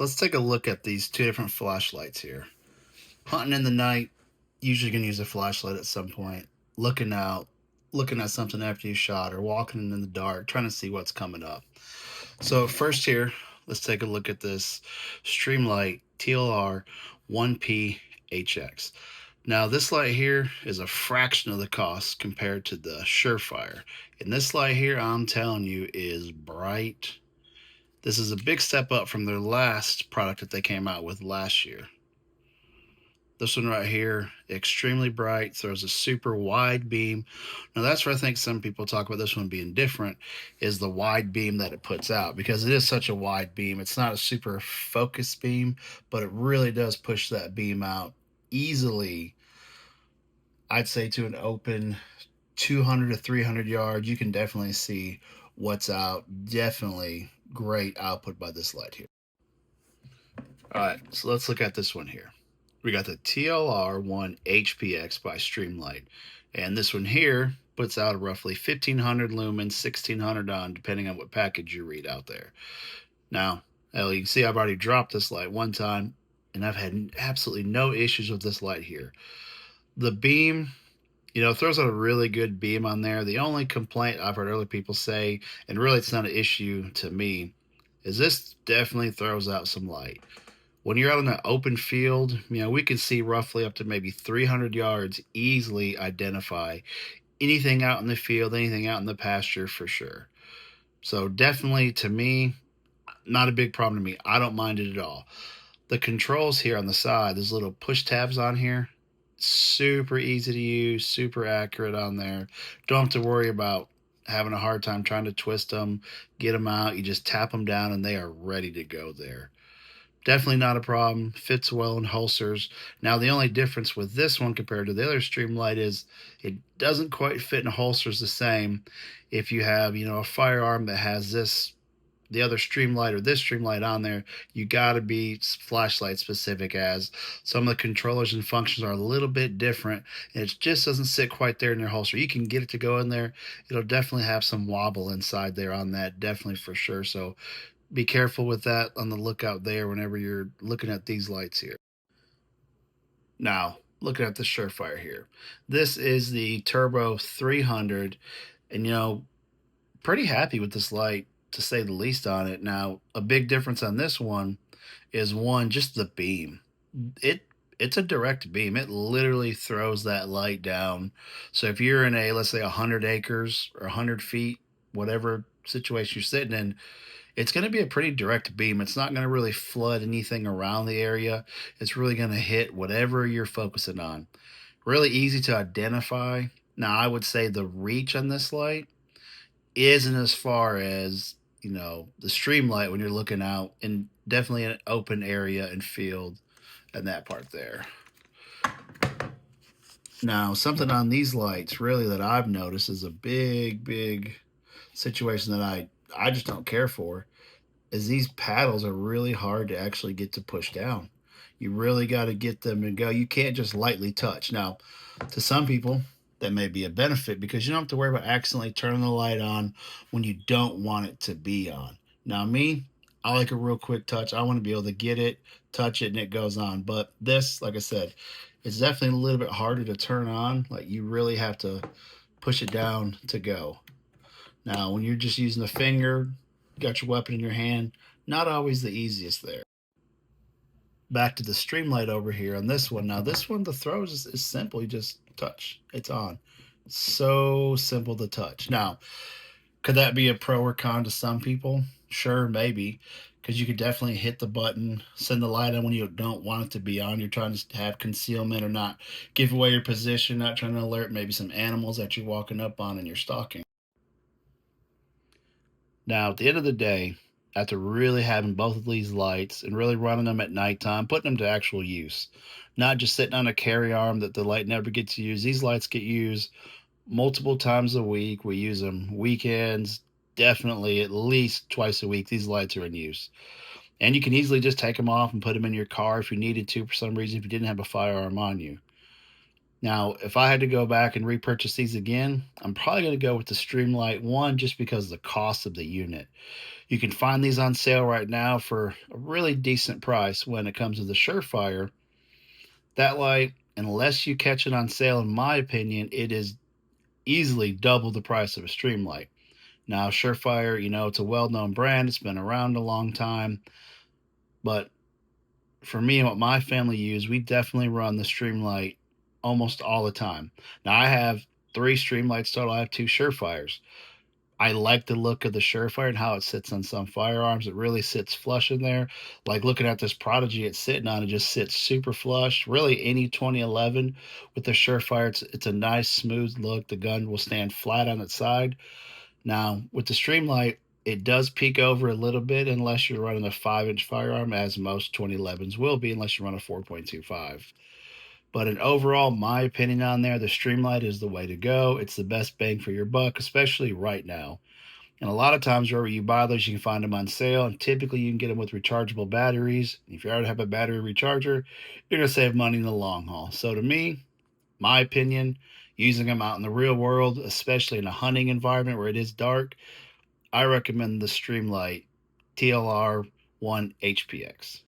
let's take a look at these two different flashlights here. Hunting in the night, usually gonna use a flashlight at some point. Looking out, looking at something after you shot, or walking in the dark, trying to see what's coming up. So first here, let's take a look at this Streamlight TLR 1P HX. Now this light here is a fraction of the cost compared to the Surefire. And this light here, I'm telling you, is bright. This is a big step up from their last product that they came out with last year. This one right here, extremely bright, throws a super wide beam. Now that's where I think some people talk about this one being different, is the wide beam that it puts out, because it is such a wide beam. It's not a super focused beam, but it really does push that beam out easily. I'd say to an open 200 to 300 yards, you can definitely see what's out. Definitely great output by this light here. All right, so let's look at this one here. We got the TLR1 HPX by Streamlight, and this one here puts out roughly 1500 lumens, 1600 on, depending on what package you read out there. Now, you can see I've already dropped this light one time, and I've had absolutely no issues with this light here. The beam, throws out a really good beam on there. The only complaint I've heard other people say, and really it's not an issue to me, is this definitely throws out some light. When you're out in an open field, we can see roughly up to maybe 300 yards, easily identify anything out in the field, anything out in the pasture for sure. So definitely, to me, not a big problem to me. I don't mind it at all. The controls here on the side, there's little push tabs on here. Super easy to use, super accurate on there. Don't have to worry about having a hard time trying to twist them, get them out. You just tap them down and they are ready to go there. Definitely not a problem. Fits well in holsters. Now, the only difference with this one compared to the other Streamlight is it doesn't quite fit in holsters the same. If you have, a firearm that has the other Streamlight or this Streamlight on there, you got to be flashlight specific, as some of the controllers and functions are a little bit different, and it just doesn't sit quite there in your holster. You can get it to go in there. It'll definitely have some wobble inside there on that, definitely for sure. So be careful with that, on the lookout there whenever you're looking at these lights here. Now, looking at the Surefire here. This is the Turbo 300, and pretty happy with this light, to say the least, on it. Now, a big difference on this one is, one, just the beam. It's a direct beam. It literally throws that light down. So if you're in let's say 100 acres or 100 feet, whatever situation you're sitting in, it's going to be a pretty direct beam. It's not going to really flood anything around the area. It's really going to hit whatever you're focusing on. Really easy to identify. Now, I would say the reach on this light isn't as far as, the Streamlight when you're looking out in definitely an open area and field and that part there. Now, something on these lights really that I've noticed is a big situation that I just don't care for, is these paddles are really hard to actually get to push down. You really got to get them to go. You can't just lightly touch. Now, to some people, that may be a benefit, because you don't have to worry about accidentally turning the light on when you don't want it to be on. Now, me, I like a real quick touch. I want to be able to get it, touch it, and it goes on. But this, like I said, it's definitely a little bit harder to turn on. Like, you really have to push it down to go. Now, when you're just using the finger, got your weapon in your hand, not always the easiest there. Back to the Streamlight over here on this one. Now, this one, the throws is simple. You just touch. It's on. So simple to touch. Now, could that be a pro or con to some people? Sure, maybe, because you could definitely hit the button, send the light on when you don't want it to be on. You're trying to have concealment or not give away your position, not trying to alert maybe some animals that you're walking up on and you're stalking. Now, at the end of the day, after really having both of these lights and really running them at nighttime, putting them to actual use, not just sitting on a carry arm that the light never gets used. These lights get used multiple times a week. We use them weekends, definitely at least twice a week. These lights are in use. And you can easily just take them off and put them in your car if you needed to for some reason, if you didn't have a firearm on you. Now, if I had to go back and repurchase these again, I'm probably going to go with the Streamlight one just because of the cost of the unit. You can find these on sale right now for a really decent price. When it comes to the Surefire, that light, unless you catch it on sale, in my opinion, it is easily double the price of a Streamlight. Now, Surefire, it's a well known brand, it's been around a long time, but for me and what my family use, we definitely run the Streamlight almost all the time. Now, I have three Streamlights total, I have two Surefires. I like the look of the Surefire and how it sits on some firearms. It really sits flush in there. Like looking at this Prodigy it's sitting on, it just sits super flush. Really, any 2011 with the Surefire, it's a nice smooth look. The gun will stand flat on its side. Now, with the Streamlight, it does peak over a little bit unless you're running a 5-inch firearm, as most 2011s will be, unless you run a 4.25. But in overall, my opinion on there, the Streamlight is the way to go. It's the best bang for your buck, especially right now. And a lot of times, wherever you buy those, you can find them on sale. And typically, you can get them with rechargeable batteries. If you already have a battery recharger, you're going to save money in the long haul. So, to me, my opinion, using them out in the real world, especially in a hunting environment where it is dark, I recommend the Streamlight TLR 1 HPX.